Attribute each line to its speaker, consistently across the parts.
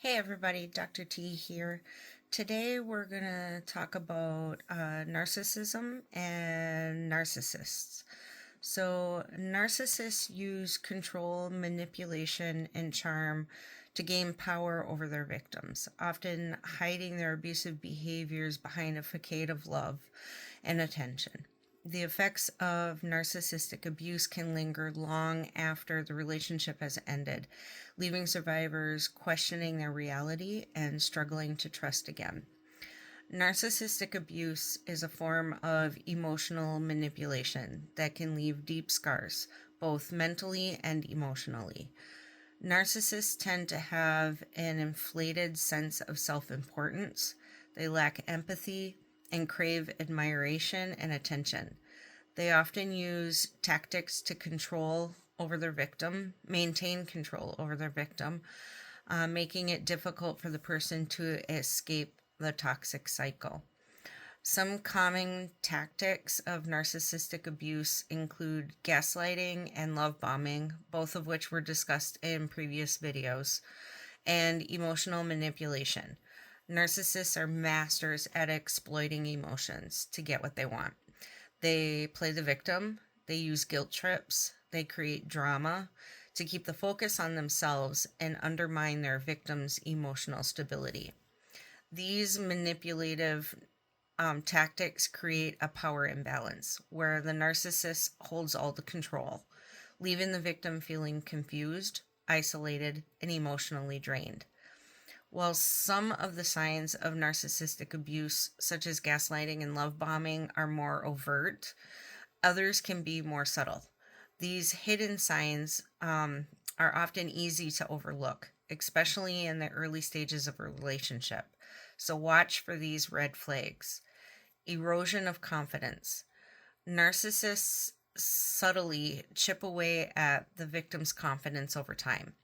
Speaker 1: Hey everybody, Dr. T here. Today we're going to talk about narcissism and narcissists. So, narcissists use control, manipulation, and charm to gain power over their victims, often hiding their abusive behaviors behind a facade of love and attention. The effects of narcissistic abuse can linger long after the relationship has ended, leaving survivors questioning their reality and struggling to trust again. Narcissistic abuse is a form of emotional manipulation that can leave deep scars, both mentally and emotionally. Narcissists tend to have an inflated sense of self importance. They lack empathy and crave admiration and attention. They often use tactics to maintain control over their victim, making it difficult for the person to escape the toxic cycle. Some common tactics of narcissistic abuse include gaslighting and love bombing, both of which were discussed in previous videos, and emotional manipulation. Narcissists are masters at exploiting emotions to get what they want. They play the victim, they use guilt trips, they create drama to keep the focus on themselves and undermine their victim's emotional stability. These manipulative tactics create a power imbalance where the narcissist holds all the control, leaving the victim feeling confused, isolated, and emotionally drained. While some of the signs of narcissistic abuse, such as gaslighting and love bombing, are more overt, others can be more subtle. These hidden signs are often easy to overlook, especially in the early stages of a relationship. So watch for these red flags. Erosion of confidence. Narcissists subtly chip away at the victim's confidence over time.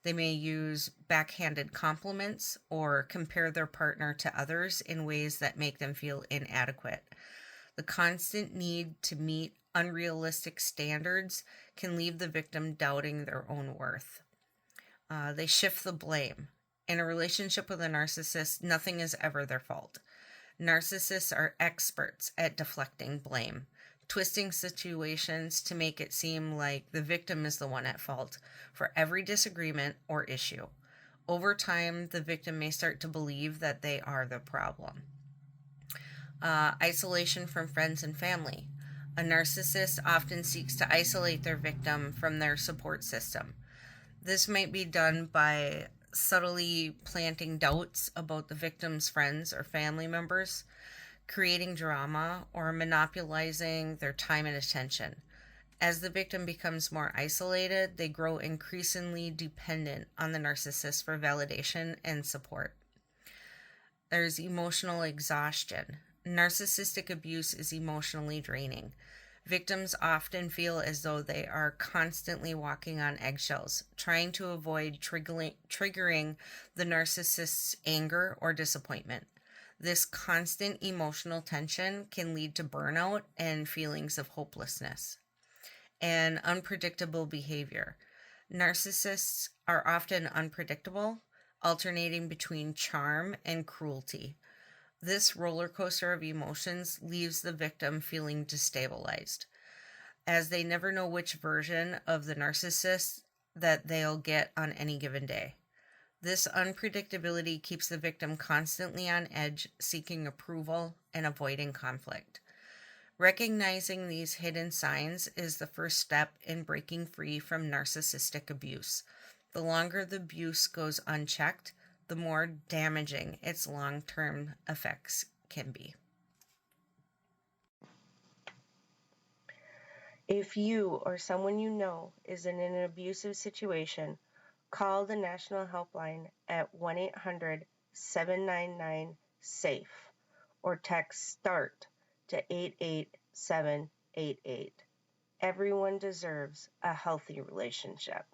Speaker 1: They may use backhanded compliments or compare their partner to others in ways that make them feel inadequate. The constant need to meet unrealistic standards can leave the victim doubting their own worth. They shift the blame. In a relationship with a narcissist, nothing is ever their fault. Narcissists are experts at deflecting blame, twisting situations to make it seem like the victim is the one at fault for every disagreement or issue. Over time, the victim may start to believe that they are the problem. Isolation from friends and family. A narcissist often seeks to isolate their victim from their support system. This might be done by subtly planting doubts about the victim's friends or family members, creating drama, or monopolizing their time and attention. As the victim becomes more isolated, they grow increasingly dependent on the narcissist for validation and support. There's emotional exhaustion. Narcissistic abuse is emotionally draining. Victims often feel as though they are constantly walking on eggshells, trying to avoid triggering the narcissist's anger or disappointment. This constant emotional tension can lead to burnout and feelings of hopelessness. And unpredictable behavior. Narcissists are often unpredictable, alternating between charm and cruelty. This roller coaster of emotions leaves the victim feeling destabilized, as they never know which version of the narcissist that they'll get on any given day. This unpredictability keeps the victim constantly on edge, seeking approval and avoiding conflict. Recognizing these hidden signs is the first step in breaking free from narcissistic abuse. The longer the abuse goes unchecked, the more damaging its long-term effects can be.
Speaker 2: If you or someone you know is in an abusive situation, call the National Helpline at 1-800-799-SAFE or text START to 88788. Everyone deserves a healthy relationship.